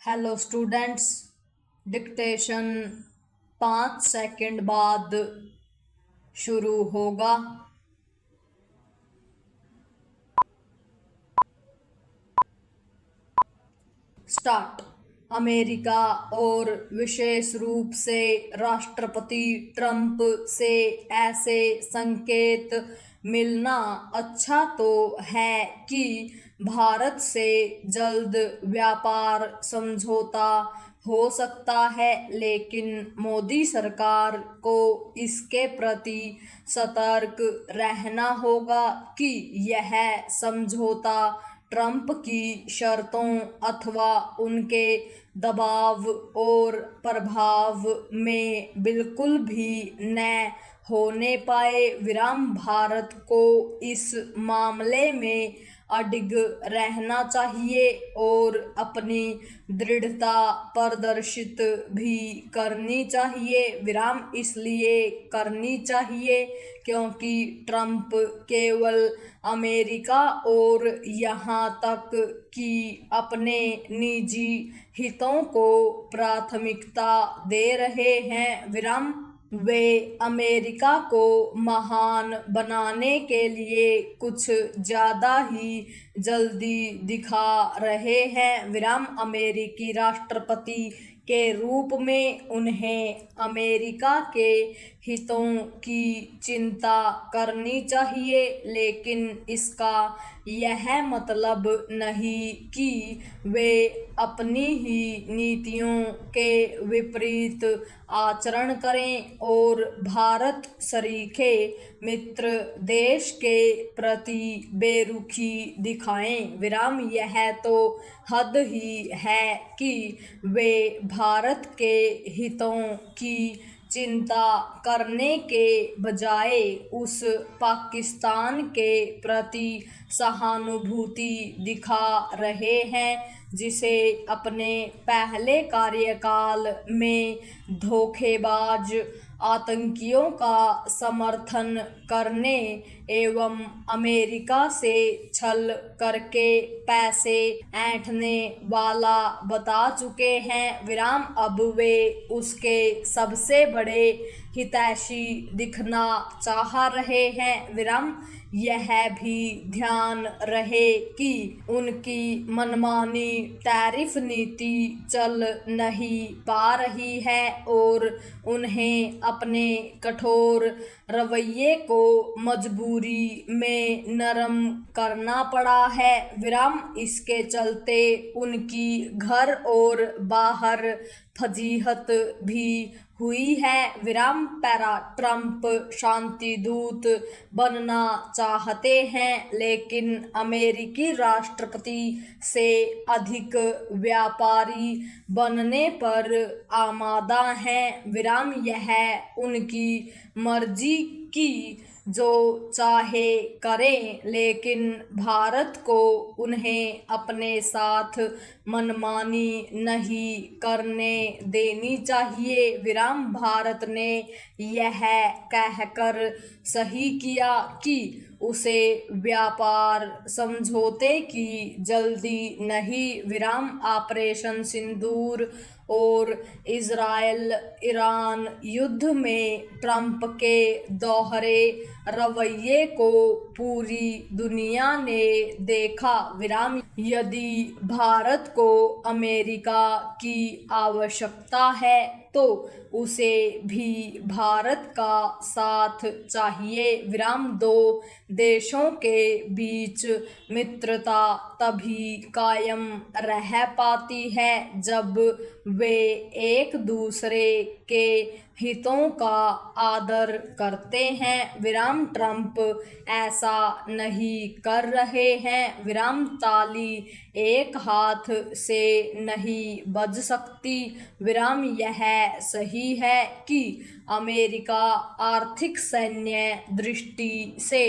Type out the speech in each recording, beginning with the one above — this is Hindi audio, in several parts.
हेलो स्टूडेंट्स, डिक्टेशन 5 सेकंड बाद शुरू होगा। स्टार्ट। अमेरिका और विशेष रूप से राष्ट्रपति ट्रंप से ऐसे संकेत मिलना अच्छा तो है कि भारत से जल्द व्यापार समझौता हो सकता है, लेकिन मोदी सरकार को इसके प्रति सतर्क रहना होगा कि यह समझौता ट्रंप की शर्तों अथवा उनके दबाव और प्रभाव में बिल्कुल भी न होने पाए। भारत को इस मामले में अडिग रहना चाहिए और अपनी दृढ़ता प्रदर्शित भी करनी चाहिए। इसलिए करनी चाहिए क्योंकि ट्रंप केवल अमेरिका और यहाँ तक कि अपने निजी हितों को प्राथमिकता दे रहे हैं। वे अमेरिका को महान बनाने के लिए कुछ ज़्यादा ही जल्दी दिखा रहे हैं। अमेरिकी राष्ट्रपति के रूप में उन्हें अमेरिका के हितों की चिंता करनी चाहिए, लेकिन इसका यह मतलब नहीं कि वे अपनी ही नीतियों के विपरीत आचरण करें और भारत सरीखे मित्र देश के प्रति बेरुखी दिखाएं। यह तो हद ही है कि वे भारत के हितों की चिंता करने के बजाय उस पाकिस्तान के प्रति सहानुभूति दिखा रहे हैं जिसे अपने पहले कार्यकाल में धोखेबाज आतंकियों का समर्थन करने एवं अमेरिका से छल करके पैसे ऐंठने वाला बता चुके हैं। अब वे उसके सबसे बड़े हितैषी दिखना चाह रहे हैं। यह भी ध्यान रहे कि उनकी मनमानी टैरिफ नीति चल नहीं पा रही है और उन्हें अपने कठोर रवैये को मजबूरी में नरम करना पड़ा है। इसके चलते उनकी घर और बाहर फजीहत भी हुई है। ट्रंप शांति दूत बनना चाहते हैं, लेकिन अमेरिकी राष्ट्रपति से अधिक व्यापारी बनने पर आमादा हैं। यह उनकी मर्जी की जो चाहे करें, लेकिन भारत को उन्हें अपने साथ मनमानी नहीं करने देनी चाहिए। भारत ने यह कहकर सही किया कि उसे व्यापार समझौते की जल्दी नहीं। ऑपरेशन सिंदूर और इजराइल ईरान युद्ध में ट्रंप के दोहरे रवैये को पूरी दुनिया ने देखा। यदि भारत को अमेरिका की आवश्यकता है तो उसे भी भारत का साथ चाहिए। दो देशों के बीच मित्रता तभी कायम रह पाती है जब वे एक दूसरे के हितों का आदर करते हैं। ट्रंप ऐसा नहीं कर रहे हैं। ताली एक हाथ से नहीं बज सकती। यह सही है कि अमेरिका आर्थिक सैन्य दृष्टि से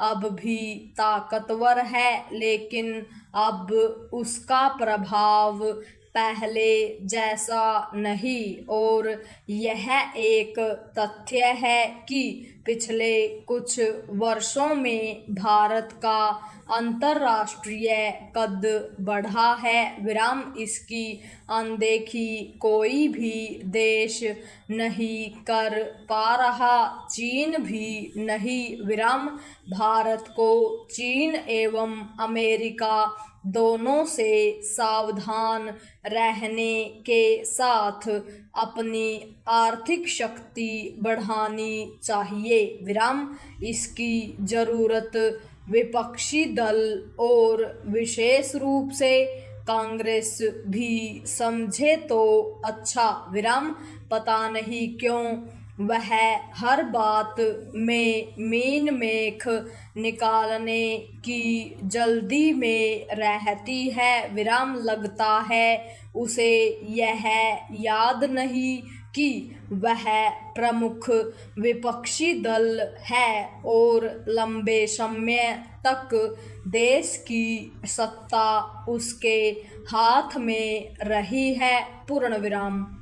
अब भी ताकतवर है, लेकिन अब उसका प्रभाव पहले जैसा नहीं और यह एक तथ्य है कि पिछले कुछ वर्षों में भारत का अंतर्राष्ट्रीय कद बढ़ा है विराम इसकी अनदेखी कोई भी देश नहीं कर पा रहा, चीन भी नहीं विराम भारत को चीन एवं अमेरिका दोनों से सावधान रहने के साथ अपनी आर्थिक शक्ति बढ़ानी चाहिए विराम इसकी जरूरत विपक्षी दल और विशेष रूप से कांग्रेस भी समझे तो अच्छा विराम पता नहीं क्यों वह हर बात में मीन मेख निकालने की जल्दी में रहती है विराम लगता है उसे यह याद नहीं कि वह प्रमुख विपक्षी दल है और लंबे समय तक देश की सत्ता उसके हाथ में रही है पूर्ण विराम।